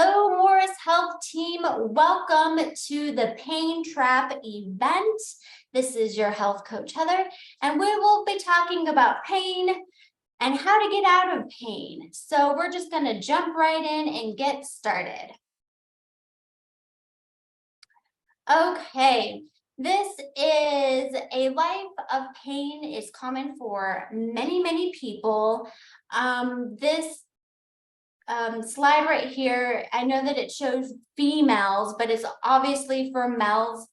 Hello, Morris Health Team. Welcome to the Pain Trap event. This is your health coach, Heather, and we will be talking about pain and how to get out of pain. So we're just going to jump right in and get started. Okay, this is a life of pain is common for many people. This slide right here, I know that it shows females, but it's obviously for males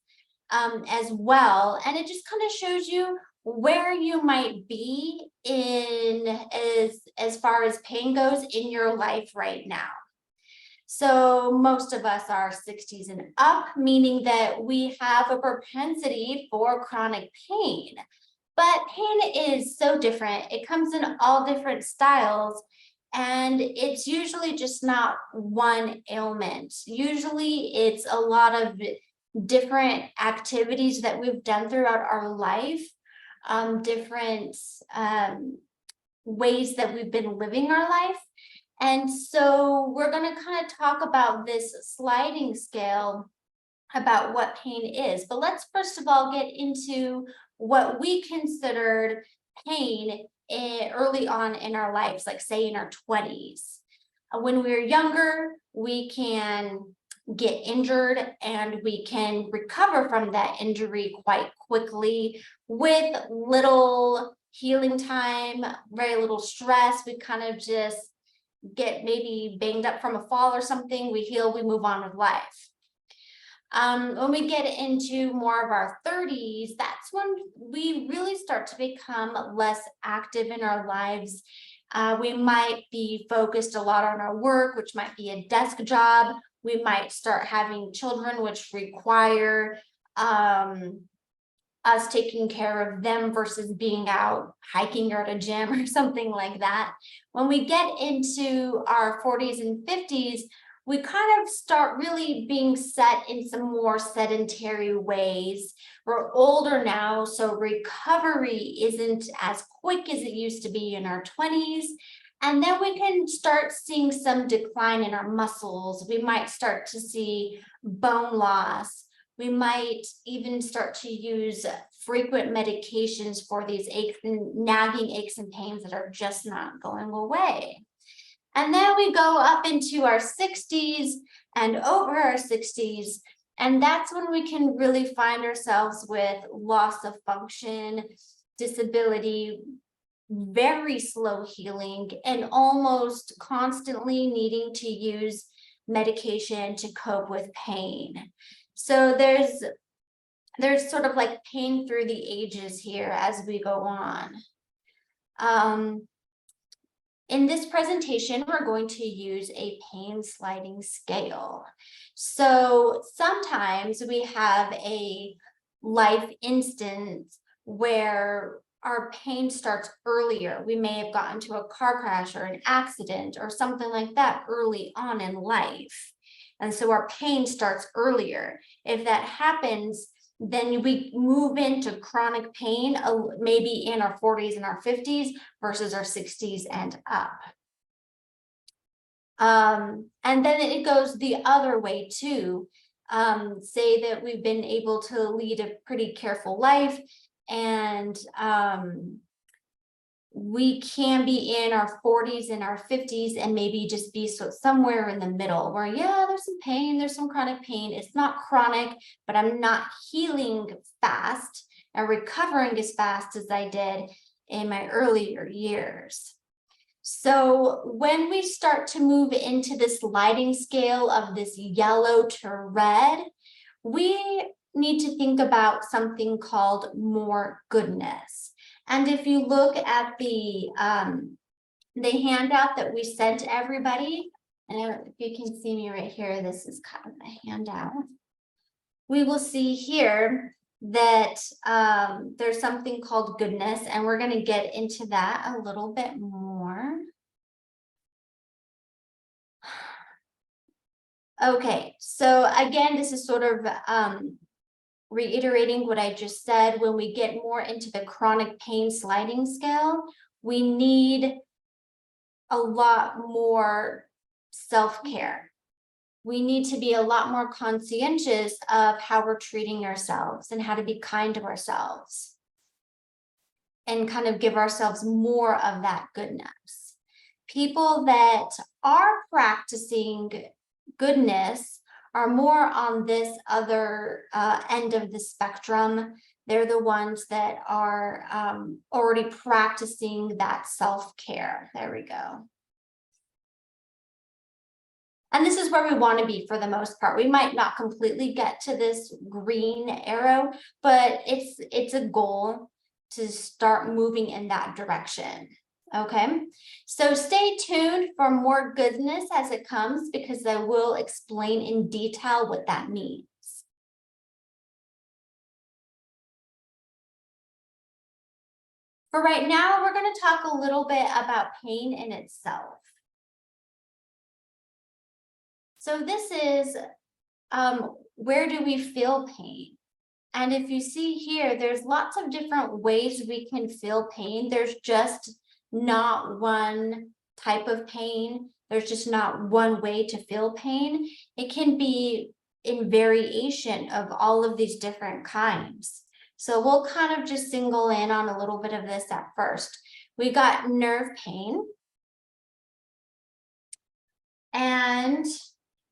as well. And it just kind of shows you where you might be in as far as pain goes in your life right now. So most of us are 60s and up, meaning that we have a propensity for chronic pain. But pain is so different. It comes in all different styles. And it's usually just not one ailment. Usually it's a lot of different activities that we've done throughout our life, different ways that we've been living our life. And so we're going to kind of talk about this sliding scale about what pain is. But let's first of all get into what we considered pain early on in our lives, like say in our 20s. When we're younger, we can get injured and we can recover from that injury quite quickly with little healing time, very little stress. We kind of just get maybe banged up from a fall or something, we heal, we move on with life. When we get into more of our 30s, that's when we really start to become less active in our lives. We might be focused a lot on our work, which might be a desk job. We might start having children, which require us taking care of them versus being out hiking or at a gym or something like that. When we get into our 40s and 50s, we kind of start really being set in some more sedentary ways. We're older now, so recovery isn't as quick as it used to be in our 20s. And then we can start seeing some decline in our muscles. We might start to see bone loss. We might even start to use frequent medications for these aches and nagging aches and pains that are just not going away. And then we go up into our 60s and over our 60s, and that's when we can really find ourselves with loss of function, disability, very slow healing, and almost constantly needing to use medication to cope with pain. So there's sort of like pain through the ages here as we go on. In this presentation, we're going to use a pain sliding scale. So sometimes we have a life instance where our pain starts earlier. We may have gotten to a car crash or an accident or something like that early on in life. And so our pain starts earlier. If that happens, then we move into chronic pain, maybe in our 40s and our 50s versus our 60s and up. And then it goes the other way too. Say that we've been able to lead a pretty careful life and we can be in our 40s and our 50s and maybe just be somewhere in the middle where, yeah, there's some pain, there's some chronic pain. It's not chronic, but I'm not healing fast and recovering as fast as I did in my earlier years. So when we start to move into this sliding scale of this yellow to red, we need to think about something called more goodness. And if you look at the handout that we sent everybody, and if you can see me right here, this is kind of the handout. We will see here that there's something called goodness, and we're going to get into that a little bit more. Okay, so again, this is sort of reiterating what I just said. When we get more into the chronic pain sliding scale, we need a lot more self-care. we need to be a lot more conscientious of how we're treating ourselves and how to be kind to ourselves and kind of give ourselves more of that goodness. People that are practicing goodness are more on this other end of the spectrum. They're the ones that are already practicing that self-care. There we go. And this is where we want to be for the most part. We might not completely get to this green arrow, but it's a goal to start moving in that direction. Okay, so stay tuned for more goodness as it comes, because I will explain in detail what that means. For right now, we're going to talk a little bit about pain in itself. So this is where do we feel pain? And if you see here, there's lots of different ways we can feel pain. There's just not one type of pain. There's just not one way to feel pain. It can be in variation of all of these different kinds. So we'll kind of just single in on a little bit of this at first. We got nerve pain. And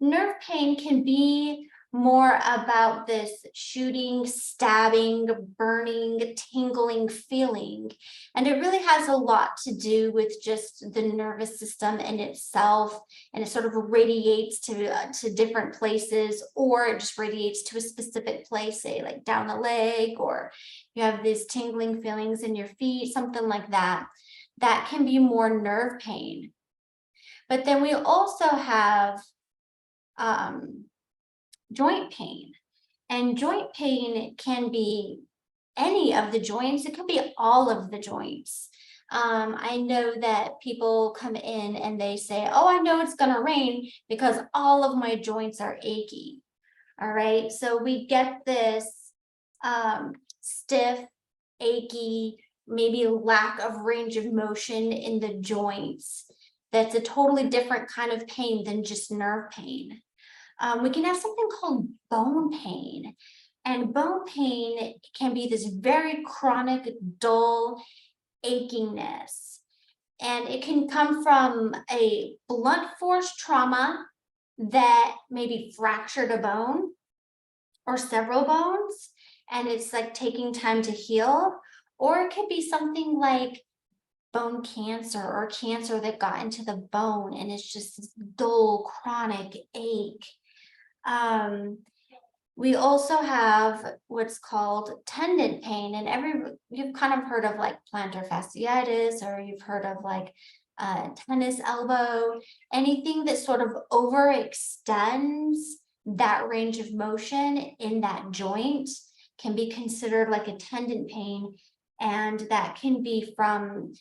nerve pain can be more about this shooting, stabbing, burning, tingling feeling. And it really has a lot to do with just the nervous system in itself. And it sort of radiates to different places, or it just radiates to a specific place, say like down the leg, or you have these tingling feelings in your feet, something like that. That can be more nerve pain. But then we also have joint pain, and joint pain can be any of the joints. It could be all of the joints. I know that people come in and they say, oh, I know it's going to rain because all of my joints are achy. All right, so we get this stiff, achy, maybe lack of range of motion in the joints. That's a totally different kind of pain than just nerve pain. We can have something called bone pain. And bone pain can be this very chronic, dull achiness. And it can come from a blunt force trauma that maybe fractured a bone or several bones, and it's like taking time to heal. Or it could be something like bone cancer or cancer that got into the bone, and it's just this dull, chronic ache. We also have what's called tendon pain, and you've kind of heard of like plantar fasciitis, or you've heard of like tennis elbow. Anything that sort of overextends that range of motion in that joint can be considered like a tendon pain, and that can be from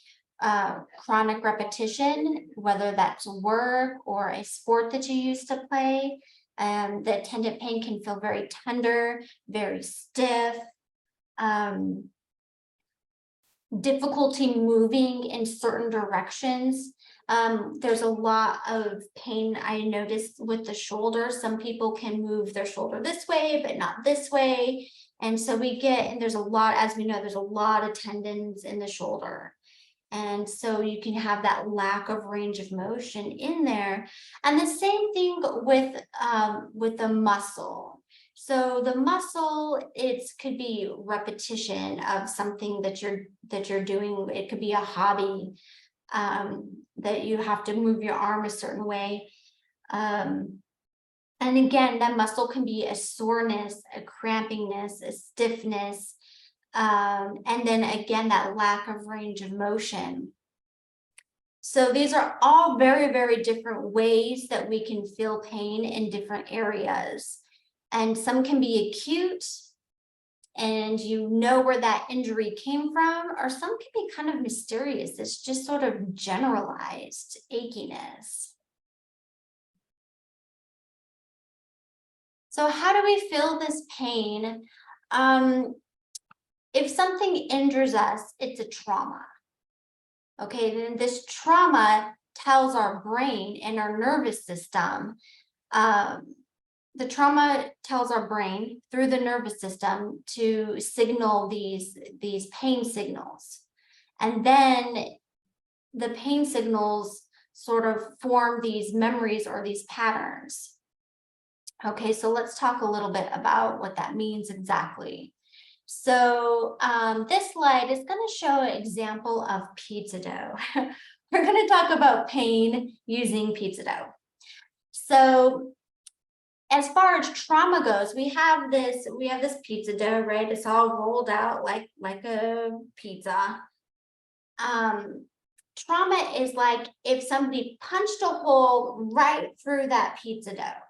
chronic repetition, whether that's work or a sport that you used to play. The tendon pain can feel very tender, very stiff, difficulty moving in certain directions. There's a lot of pain I noticed with the shoulder. Some people can move their shoulder this way, but not this way. And so and there's a lot, as we know, there's a lot of tendons in the shoulder. And so you can have that lack of range of motion in there. And the same thing with the muscle. So the muscle, could be repetition of something that you're doing. It could be a hobby that you have to move your arm a certain way. And again, that muscle can be a soreness, a crampiness, a stiffness. And then again, that lack of range of motion. So these are all very, very different ways that we can feel pain in different areas. And some can be acute, and you know where that injury came from, or some can be kind of mysterious. It's just sort of generalized achiness. So how do we feel this pain? If something injures us, it's a trauma. Okay, then this trauma tells our brain and our nervous system, the trauma tells our brain through the nervous system to signal these pain signals. And then the pain signals sort of form these memories or these patterns. Okay, so let's talk a little bit about what that means exactly. So this slide is going to show an example of pizza dough. We're going to talk about pain using pizza dough. So as far as trauma goes, we have this pizza dough, right? It's all rolled out like a pizza. Trauma is like if somebody punched a hole right through that pizza dough.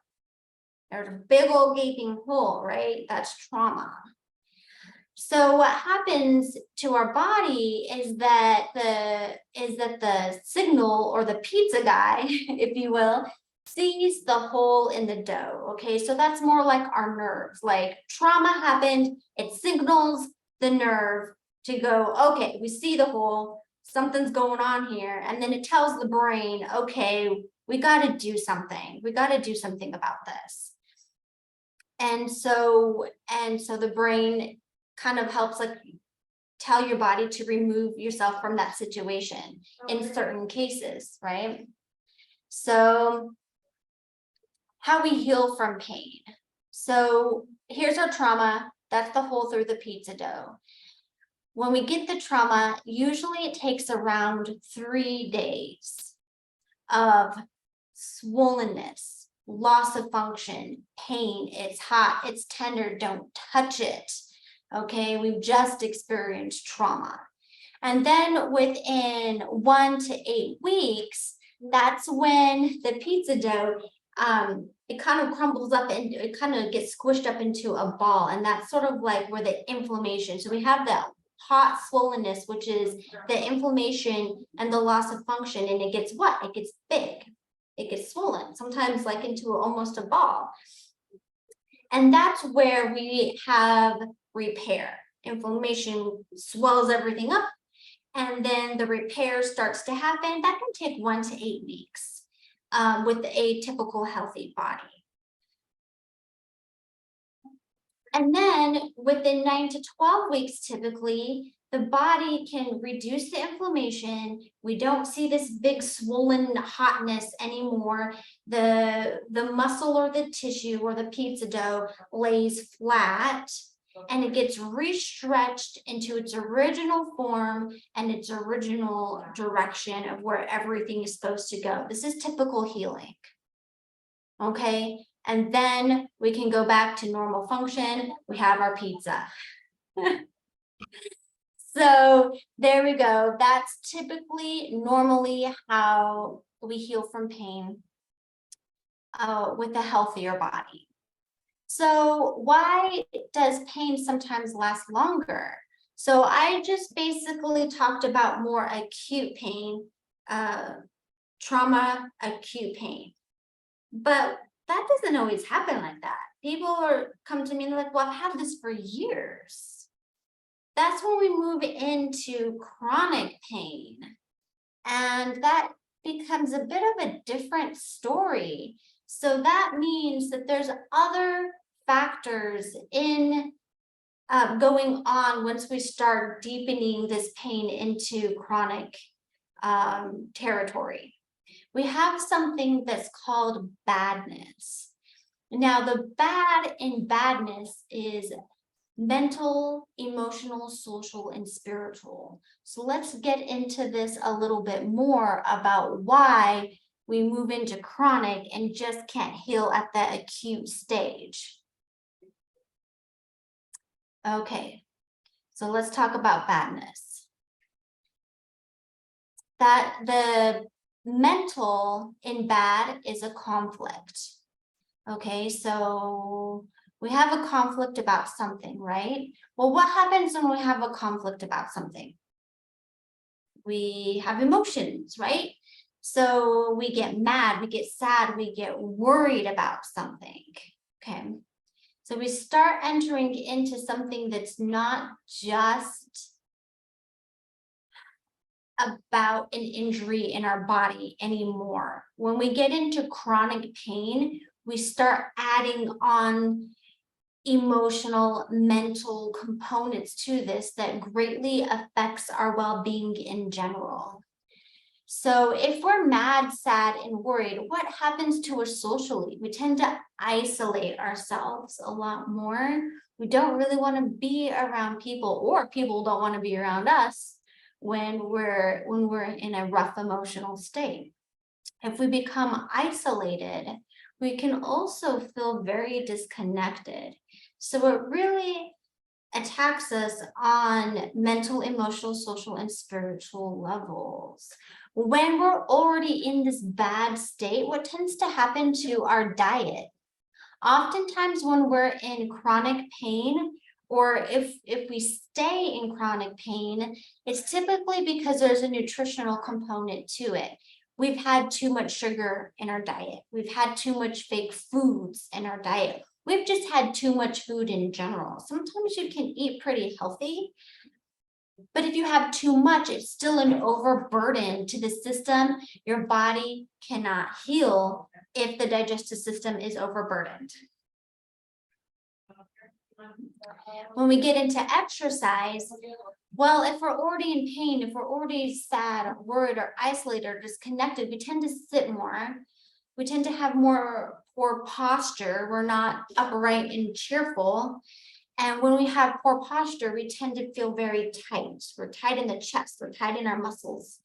There's a big old gaping hole, right? That's trauma. So what happens to our body is that the signal, or the pizza guy, if you will, sees the hole in the dough. Okay, so that's more like our nerves. Like trauma happened, it signals the nerve to go, okay, we see the hole, something's going on here, and then it tells the brain, okay, we got to do something. We got to do something about this. And so the brain kind of helps like tell your body to remove yourself from that situation in certain cases, right? So how we heal from pain. So here's our trauma. That's the hole through the pizza dough. When we get the trauma, usually it takes around 3 days of swollenness, loss of function, pain. It's hot, it's tender, don't touch it. Okay, we've just experienced trauma. And then within 1 to 8 weeks, that's when the pizza dough, it kind of crumbles up and it kind of gets squished up into a ball. And that's sort of like where the inflammation, so we have that hot swollenness, which is the inflammation and the loss of function. And it gets what? It gets big. It gets swollen, sometimes like into almost a ball. And that's where we have repair. Inflammation swells everything up, and then the repair starts to happen. That can take 1 to 8 weeks with a typical healthy body. And then within 9 to 12 weeks, typically, the body can reduce the inflammation. We don't see this big swollen hotness anymore. The muscle or the tissue or the pizza dough lays flat and it gets restretched into its original form and its original direction of where everything is supposed to go. This is typical healing. Okay, and then we can go back to normal function. We have our pizza. So there we go. That's typically, normally how we heal from pain with a healthier body. So why does pain sometimes last longer? So I just basically talked about more acute pain, trauma, acute pain. But that doesn't always happen like that. People come to me and they're like, well, I've had this for years. That's when we move into chronic pain. And that becomes a bit of a different story. So that means that there's other factors in going on once we start deepening this pain into chronic territory. We have something that's called badness. Now, the bad in badness is mental, emotional, social, and spiritual. So let's get into this a little bit more about why we move into chronic and just can't heal at that acute stage. Okay, so let's talk about badness. That the mental in bad is a conflict. Okay, so we have a conflict about something, right? Well, what happens when we have a conflict about something? We have emotions, right? So we get mad, we get sad, we get worried about something. Okay, so we start entering into something that's not just about an injury in our body anymore. When we get into chronic pain, we start adding on emotional, mental components to this that greatly affects our well-being in general. So if we're mad, sad, and worried, what happens to us socially? We tend to isolate ourselves a lot more. We don't really want to be around people, or people don't want to be around us when we're in a rough emotional state. If we become isolated, we can also feel very disconnected. So it really attacks us on mental, emotional, social, and spiritual levels. When we're already in this bad state, what tends to happen to our diet? Oftentimes when we're in chronic pain, or if we stay in chronic pain, it's typically because there's a nutritional component to it. We've had too much sugar in our diet. We've had too much fake foods in our diet. We've just had too much food in general. Sometimes you can eat pretty healthy, but if you have too much, it's still an overburden to the system. Your body cannot heal if the digestive system is overburdened. When we get into exercise, well, if we're already in pain, if we're already sad or worried or isolated or disconnected, we tend to sit more. We tend to have more poor posture. We're not upright and cheerful. And when we have poor posture, we tend to feel very tight. We're tight in the chest, we're tight in our muscles.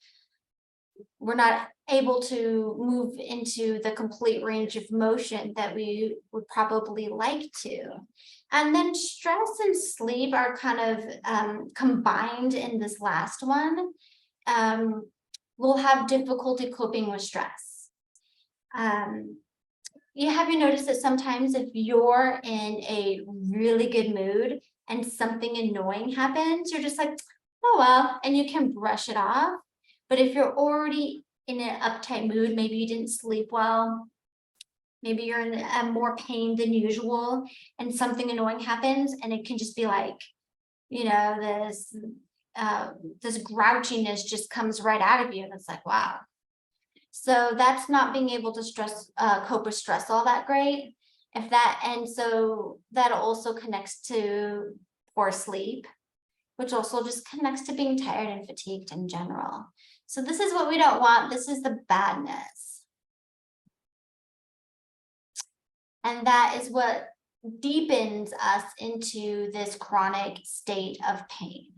We're not able to move into the complete range of motion that we would probably like to. And then stress and sleep are kind of combined in this last one. We'll have difficulty coping with stress. Have you noticed that sometimes if you're in a really good mood and something annoying happens, you're just like, oh well, and you can brush it off. But if you're already in an uptight mood, maybe you didn't sleep well, maybe you're in more pain than usual, and something annoying happens, and it can just be like, this grouchiness just comes right out of you, and it's like, wow. So that's not being able to cope with stress all that great. And so that also connects to poor sleep, which also just connects to being tired and fatigued in general. So this is what we don't want. This is the badness. And that is what deepens us into this chronic state of pain.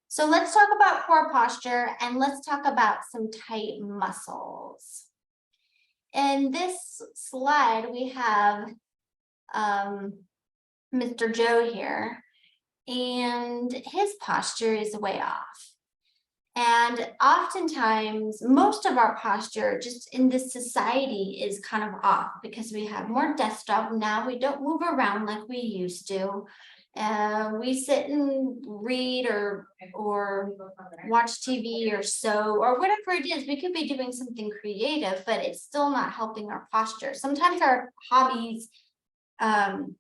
So let's talk about poor posture, and let's talk about some tight muscles. In this slide, we have Mr. Joe here, and his posture is way off. And oftentimes, most of our posture just in this society is kind of off because we have more desktop now. We don't move around like we used to. We sit and read or watch TV or sew or whatever it is. We could be doing something creative, but it's still not helping our posture. Sometimes our hobbies don't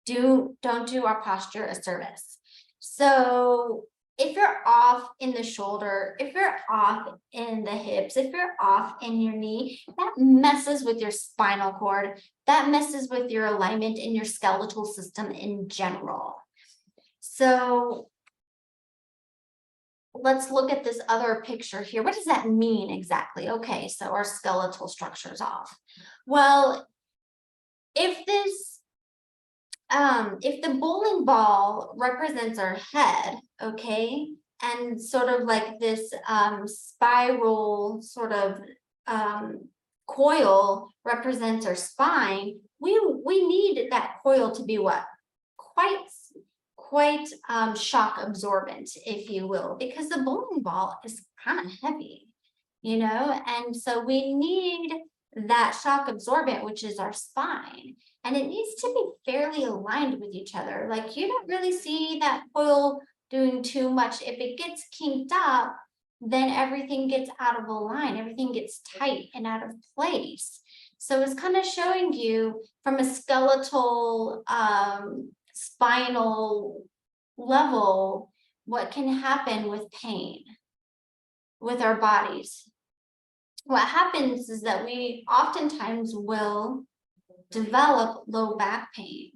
do our posture a service. So if you're off in the shoulder, if you're off in the hips, if you're off in your knee, that messes with your spinal cord. That messes with your alignment in your skeletal system in general. So let's look at this other picture here. What does that mean exactly? Okay, so our skeletal structure is off. Well, if the bowling ball represents our head, okay, and sort of like this spiral sort of coil represents our spine, we need that coil to be what? Quite shock absorbent, if you will, because the bowling ball is kind of heavy, and so we need that shock absorbent, which is our spine. And it needs to be fairly aligned with each other. Like you don't really see that coil doing too much. If it gets kinked up, then everything gets out of line, everything gets tight and out of place. So it's kind of showing you from a skeletal, spinal level, what can happen with pain with our bodies. what happens is that we oftentimes will develop low back pain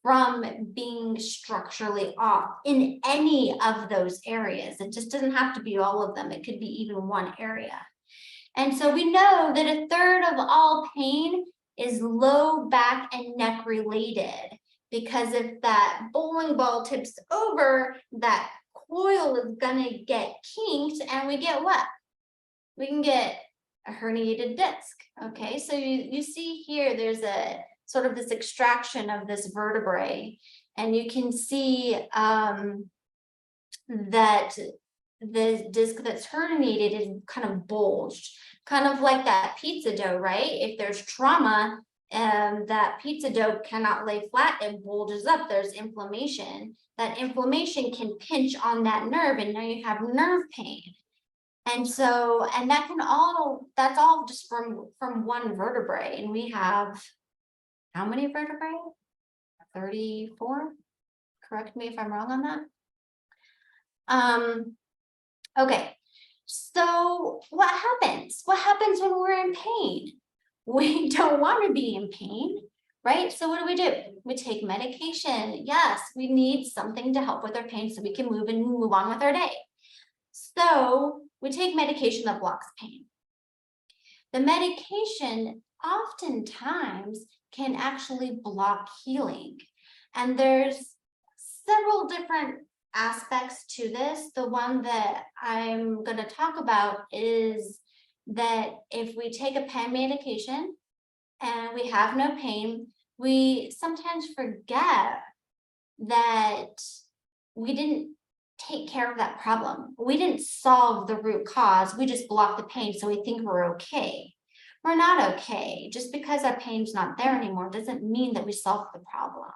from being structurally off in any of those areas. It just doesn't have to be all of them. It could be even one area. And so we know that a third of all pain is low back and neck related, because if that bowling ball tips over, that coil is gonna get kinked and we get what? We can get a herniated disc. Okay, so you see here, there's a sort of this extraction of this vertebrae, and you can see that the disc that's herniated is kind of bulged, kind of like that pizza dough, right? If there's trauma and that pizza dough cannot lay flat, it bulges up, there's inflammation. That inflammation can pinch on that nerve, and now you have nerve pain. And so, and that can all, that's all just from one vertebrae. And we have how many vertebrae? 34? Correct me if I'm wrong on that. Okay, so what happens? What happens when we're in pain? We don't want to be in pain, right? So what do? We take medication. Yes, we need something to help with our pain so we can move on with our day. So we take medication that blocks pain. The medication oftentimes can actually block healing. And there's several different aspects to this. The one that I'm going to talk about is that if we take a pain medication and we have no pain, we sometimes forget that we didn't take care of that problem. We didn't solve the root cause. We just blocked the pain, so we think we're okay. We're not okay. Just because our pain's not there anymore doesn't mean that we solved the problem.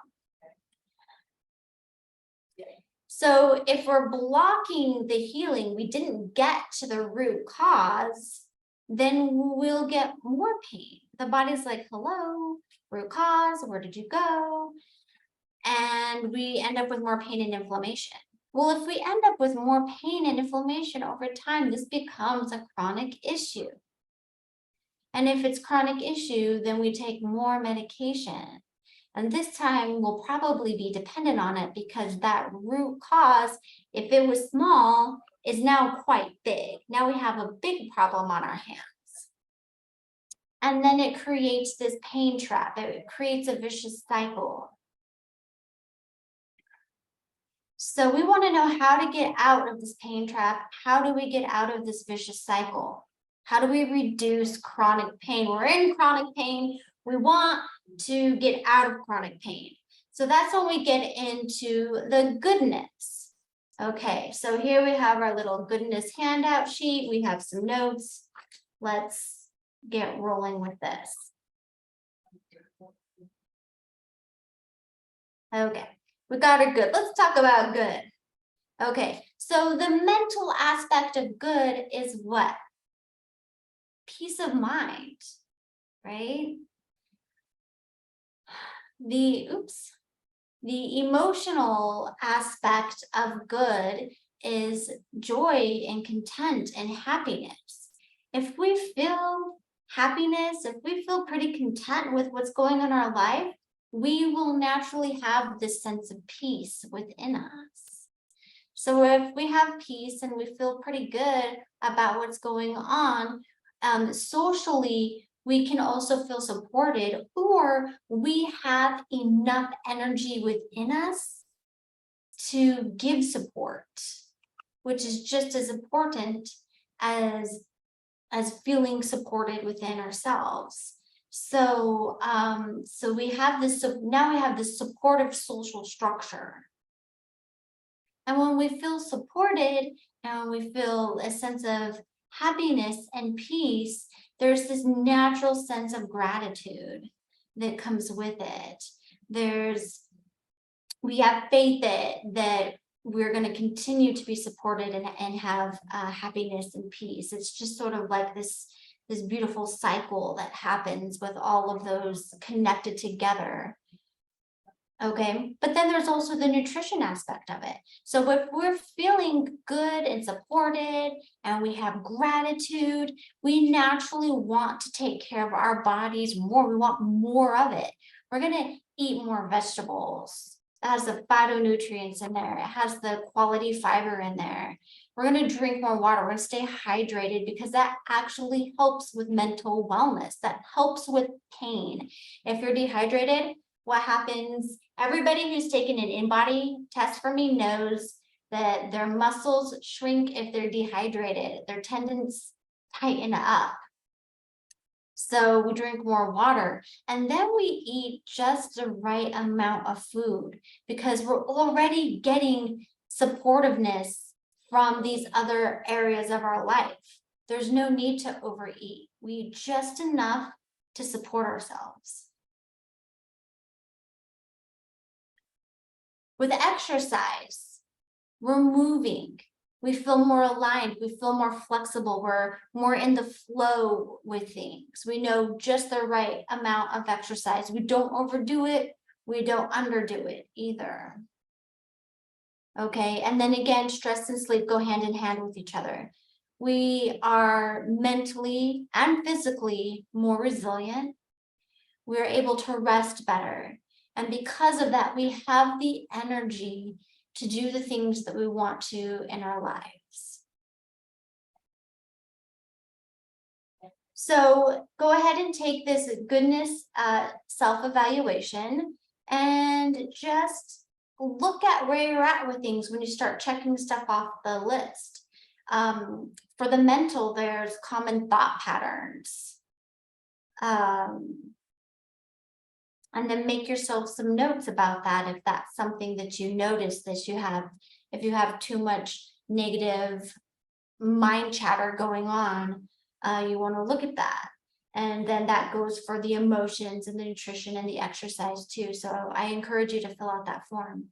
So if we're blocking the healing, we didn't get to the root cause, then we'll get more pain. The body's like, hello, root cause, where did you go? And we end up with more pain and inflammation. Well, if we end up with more pain and inflammation over time, this becomes a chronic issue. And if it's chronic issue, then we take more medication. And this time we'll probably be dependent on it because that root cause, if it was small, is now quite big. Now we have a big problem on our hands. And then it creates this pain trap. It creates a vicious cycle. So we want to know how to get out of this pain trap. How do we get out of this vicious cycle? How do we reduce chronic pain? We're in chronic pain. We want to get out of chronic pain. So that's when we get into the goodness. Okay, so here we have our little goodness handout sheet. We have some notes. Let's get rolling with this. Okay. We got it good. Let's talk about good. Okay, so the mental aspect of good is what? Peace of mind, right? The emotional aspect of good is joy and content and happiness. If we feel happiness, if we feel pretty content with what's going on in our life, we will naturally have this sense of peace within us. So if we have peace and we feel pretty good about what's going on, socially, we can also feel supported, or we have enough energy within us to give support, which is just as important as feeling supported within ourselves. So, so we have this, now we have this supportive social structure. And when we feel supported and we feel a sense of happiness and peace, there's this natural sense of gratitude that comes with it. We have faith that we're going to continue to be supported and have happiness and peace. It's just sort of like this beautiful cycle that happens with all of those connected together. Okay, but then there's also the nutrition aspect of it. So if we're feeling good and supported and we have gratitude, we naturally want to take care of our bodies more. We want more of it. We're going to eat more vegetables. It has the phytonutrients in there. It has the quality fiber in there. We're going to drink more water. We're going to stay hydrated because that actually helps with mental wellness. That helps with pain. If you're dehydrated, what happens? Everybody who's taken an in-body test for me knows that their muscles shrink if they're dehydrated. Their tendons tighten up. So we drink more water, and then we eat just the right amount of food because we're already getting supportiveness from these other areas of our life. There's no need to overeat. We eat just enough to support ourselves. With exercise, we're moving. We feel more aligned. We feel more flexible. We're more in the flow with things. We know just the right amount of exercise. We don't overdo it. We don't underdo it either. Okay, and then again, stress and sleep go hand in hand with each other. We are mentally and physically more resilient. We're able to rest better. And because of that, we have the energy to do the things that we want to in our lives. So go ahead and take this goodness self-evaluation and just look at where you're at with things when you start checking stuff off the list. For the mental, there's common thought patterns. And then make yourself some notes about that if that's something that you notice that you have, if you have too much negative mind chatter going on, you want to look at that. And then that goes for the emotions and the nutrition and the exercise too. So I encourage you to fill out that form.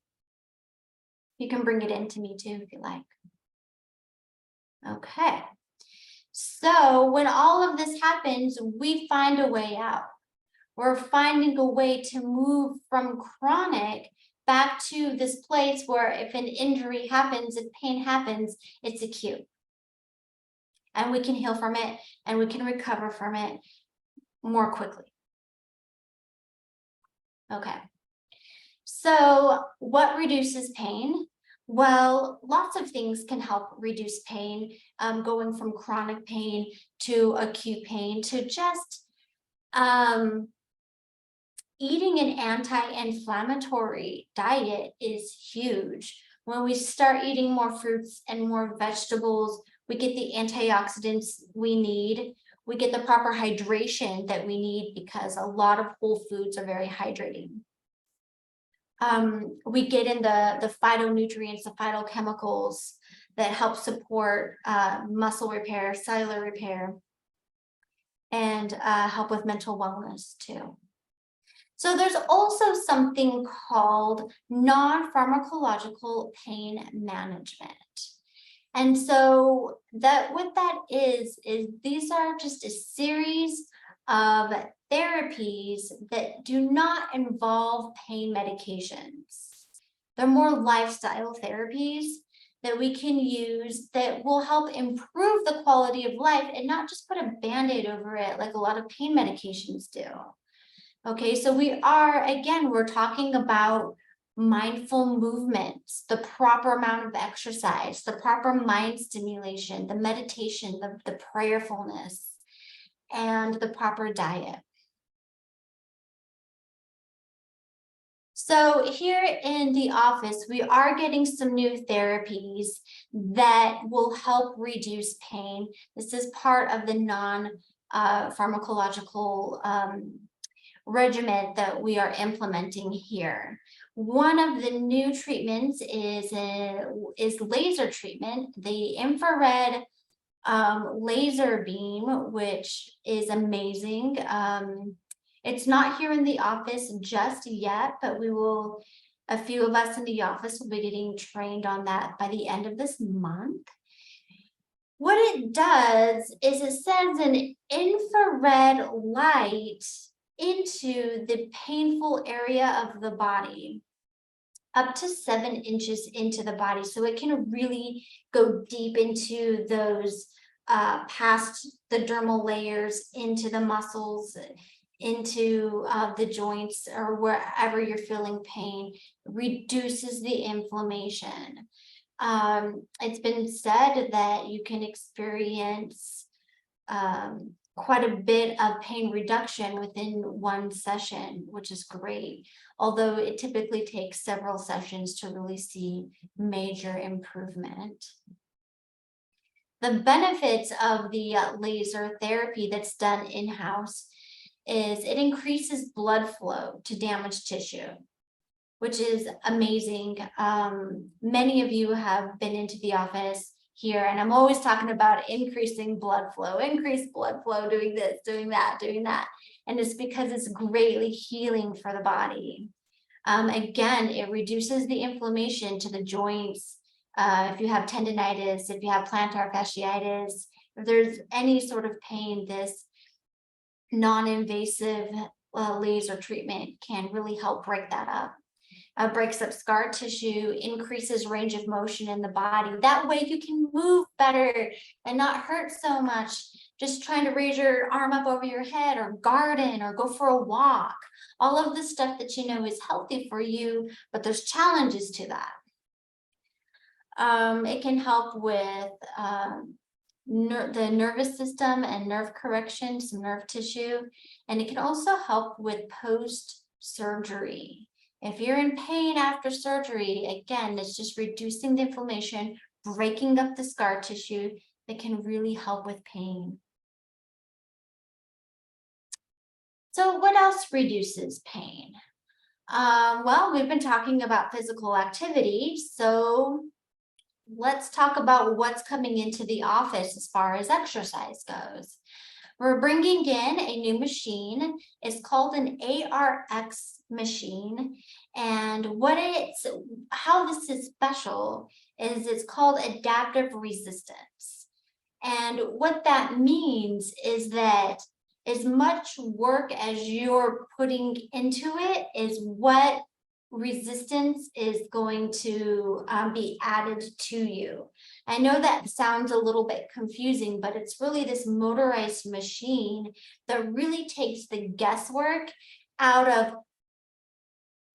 You can bring it in to me too if you like. Okay. So when all of this happens, we find a way out. We're finding a way to move from chronic back to this place where if an injury happens, if pain happens, it's acute. And we can heal from it and we can recover from it more quickly. Okay. So what reduces pain? Well, lots of things can help reduce pain, going from chronic pain to acute pain to just eating an anti-inflammatory diet is huge. When we start eating more fruits and more vegetables, we get the antioxidants we need. We get the proper hydration that we need because a lot of whole foods are very hydrating. We get in the phytonutrients, the phytochemicals that help support muscle repair, cellular repair, and help with mental wellness too. So there's also something called non-pharmacological pain management. And so what that is these are just a series of therapies that do not involve pain medications. They're more lifestyle therapies that we can use that will help improve the quality of life and not just put a Band-Aid over it like a lot of pain medications do. Okay, so we're talking about mindful movements, the proper amount of exercise, the proper mind stimulation, the meditation, the prayerfulness, and the proper diet. So here in the office, we are getting some new therapies that will help reduce pain. This is part of the non-pharmacological regimen that we are implementing here. One of the new treatments is laser treatment, the infrared laser beam, which is amazing. It's not here in the office just yet, but a few of us in the office will be getting trained on that by the end of this month. What it does is it sends an infrared light into the painful area of the body, up to 7 inches into the body. So it can really go deep into those past the dermal layers, into the muscles, into the joints, or wherever you're feeling pain, reduces the inflammation. It's been said that you can experience quite a bit of pain reduction within one session, which is great. Although it typically takes several sessions to really see major improvement. The benefits of the laser therapy that's done in-house is it increases blood flow to damaged tissue, which is amazing. Many of you have been into the office here, and I'm always talking about increasing blood flow, doing this, doing that. And it's because it's greatly healing for the body. Again, it reduces the inflammation to the joints. If you have tendinitis, if you have plantar fasciitis, if there's any sort of pain, this non-invasive laser treatment can really help break that up. Breaks up scar tissue, increases range of motion in the body. That way you can move better and not hurt so much just trying to raise your arm up over your head, or garden, or go for a walk. All of the stuff that you know is healthy for you, but there's challenges to that. It can help with the nervous system and nerve correction, some nerve tissue, and it can also help with post-surgery. If you're in pain after surgery, again, it's just reducing the inflammation, breaking up the scar tissue that can really help with pain. So what else reduces pain? Well, we've been talking about physical activity, so let's talk about what's coming into the office as far as exercise goes. We're bringing in a new machine. It's called an ARX machine. And how this is special is it's called adaptive resistance. And what that means is that as much work as you're putting into it is what resistance is going to be added to you. I know that sounds a little bit confusing, but it's really this motorized machine that really takes the guesswork out of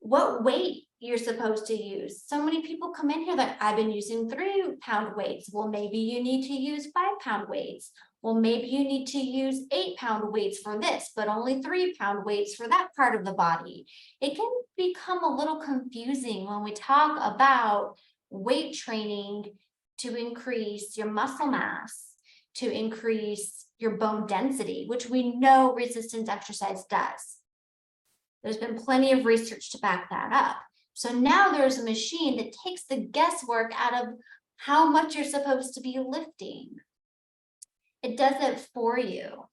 what weight you're supposed to use. So many people come in here that I've been using 3-pound weights. Well, maybe you need to use 5-pound weights. Well, maybe you need to use 8-pound weights for this, but only 3-pound weights for that part of the body. It can become a little confusing when we talk about weight training to increase your muscle mass, to increase your bone density, which we know resistance exercise does. There's been plenty of research to back that up. So now there's a machine that takes the guesswork out of how much you're supposed to be lifting. It does it for you.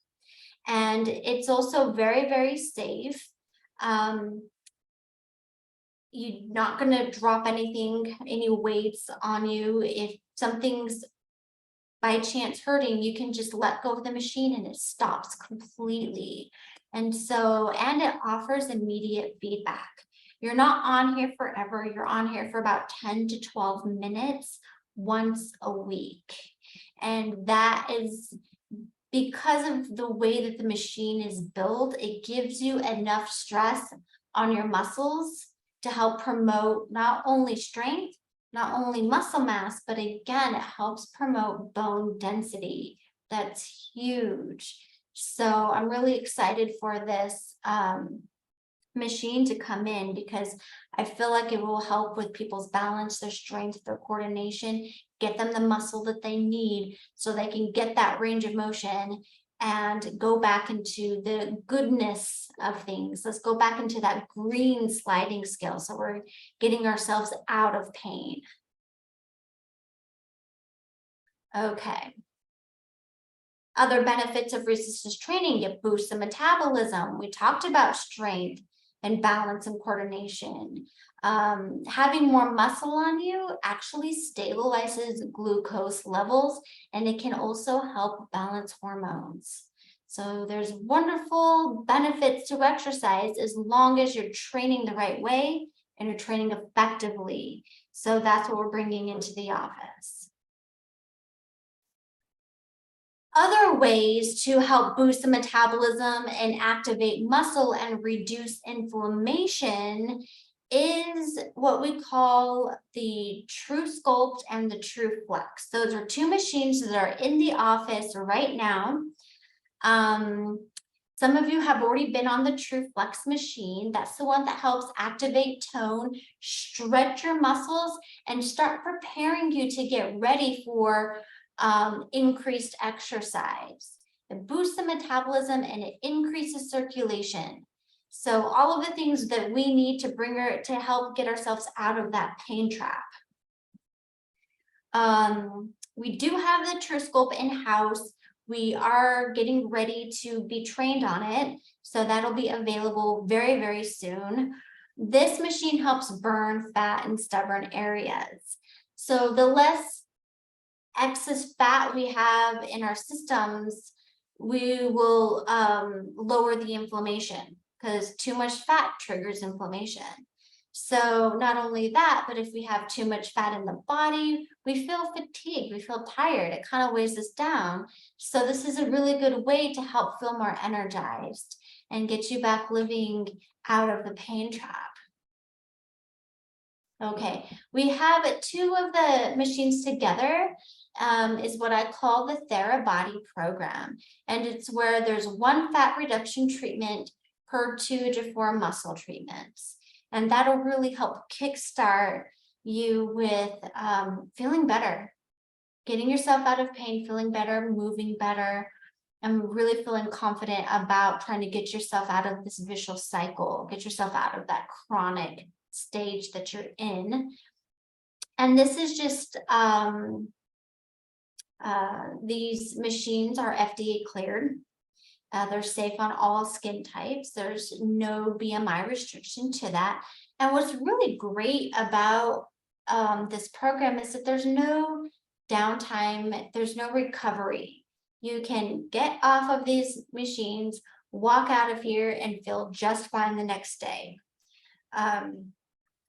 And it's also very, very safe. You're not going to drop any weights on you. If something's by chance hurting, you can just let go of the machine and it stops completely. And it offers immediate feedback. You're not on here forever. You're on here for about 10 to 12 minutes once a week. And that is because of the way that the machine is built. It gives you enough stress on your muscles to help promote not only strength, not only muscle mass, but again, it helps promote bone density. That's huge. So I'm really excited for this machine to come in, because I feel like it will help with people's balance, their strength, their coordination, get them the muscle that they need so they can get that range of motion and go back into the goodness of things. Let's go back into that green sliding scale. So we're getting ourselves out of pain. Okay. Other benefits of resistance training, it boosts the metabolism. We talked about strength and balance and coordination. Having more muscle on you actually stabilizes glucose levels, and it can also help balance hormones. So there's wonderful benefits to exercise as long as you're training the right way and you're training effectively. So that's what we're bringing into the office. Other ways to help boost the metabolism and activate muscle and reduce inflammation is what we call the True Sculpt and the True Flex. Those are two machines that are in the office right now. Some of you have already been on the True Flex machine. That's the one that helps activate tone, stretch your muscles, and start preparing you to get ready for increased exercise. It boosts the metabolism and it increases circulation. So all of the things that we need to bring her to help get ourselves out of that pain trap. We do have the True Sculpt in-house. We are getting ready to be trained on it. So that'll be available very, very soon. This machine helps burn fat in stubborn areas. So the less excess fat we have in our systems, we will lower the inflammation, because too much fat triggers inflammation. So not only that, but if we have too much fat in the body, we feel fatigued, we feel tired, it kind of weighs us down. So this is a really good way to help feel more energized and get you back living out of the pain trap. Okay, we have two of the machines together, is what I call the TheraBody program. And it's where there's one fat reduction treatment per 2 to 4 muscle treatments. And that'll really help kickstart you with feeling better, getting yourself out of pain, feeling better, moving better, and really feeling confident about trying to get yourself out of this vicious cycle, get yourself out of that chronic stage that you're in. And this is just, these machines are FDA cleared. They're safe on all skin types. There's no BMI restriction to that. And what's really great about this program is that there's no downtime, there's no recovery. You can get off of these machines, walk out of here, and feel just fine the next day.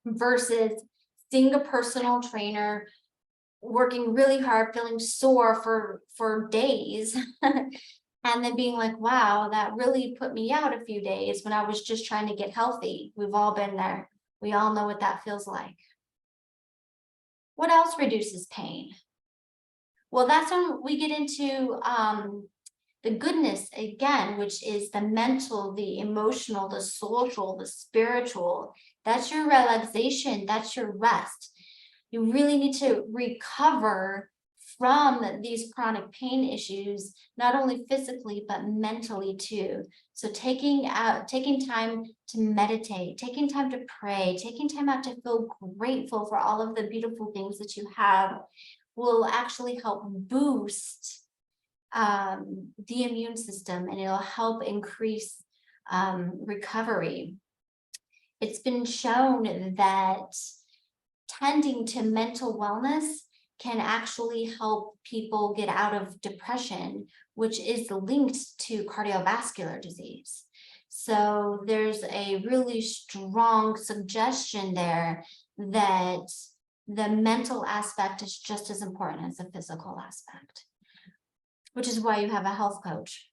Versus seeing a personal trainer working really hard, feeling sore for days, and then being like, wow, that really put me out a few days when I was just trying to get healthy. We've all been there. We all know what that feels like. What else reduces pain? Well, that's when we get into the goodness again, which is the mental, the emotional, the social, the spiritual. That's your relaxation, that's your rest. You really need to recover from these chronic pain issues, not only physically, but mentally too. So taking time to meditate, taking time to pray, taking time out to feel grateful for all of the beautiful things that you have will actually help boost the immune system, and it'll help increase recovery. It's been shown that tending to mental wellness can actually help people get out of depression, which is linked to cardiovascular disease. So there's a really strong suggestion there that the mental aspect is just as important as the physical aspect, which is why you have a health coach.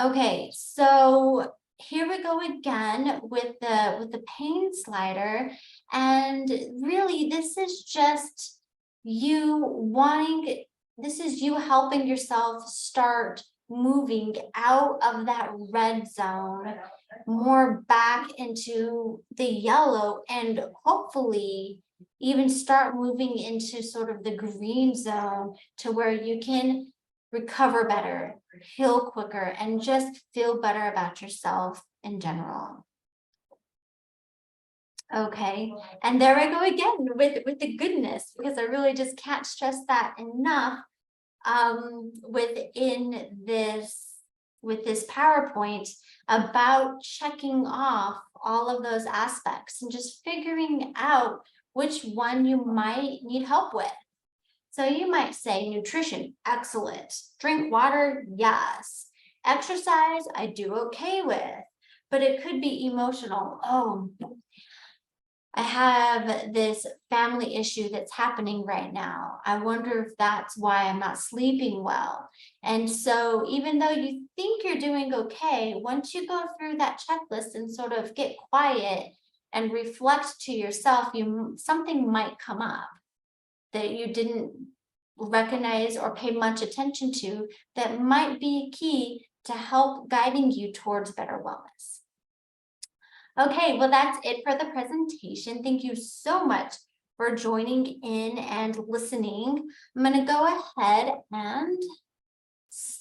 Okay, so here we go again with the pain slider. And really, this is just this is you helping yourself start moving out of that red zone, more back into the yellow, and hopefully even start moving into sort of the green zone to where you can recover better, heal quicker, and just feel better about yourself in general. Okay, and there I go again with the goodness, because I really just can't stress that enough with this PowerPoint about checking off all of those aspects and just figuring out which one you might need help with. So you might say nutrition, excellent. Drink water, yes. Exercise, I do okay with, but it could be emotional. Oh, I have this family issue that's happening right now. I wonder if that's why I'm not sleeping well. And so, even though you think you're doing okay, once you go through that checklist and sort of get quiet and reflect to yourself, something might come up that you didn't recognize or pay much attention to that might be key to help guiding you towards better wellness. Okay, well, that's it for the presentation. Thank you so much for joining in and listening. I'm going to go ahead and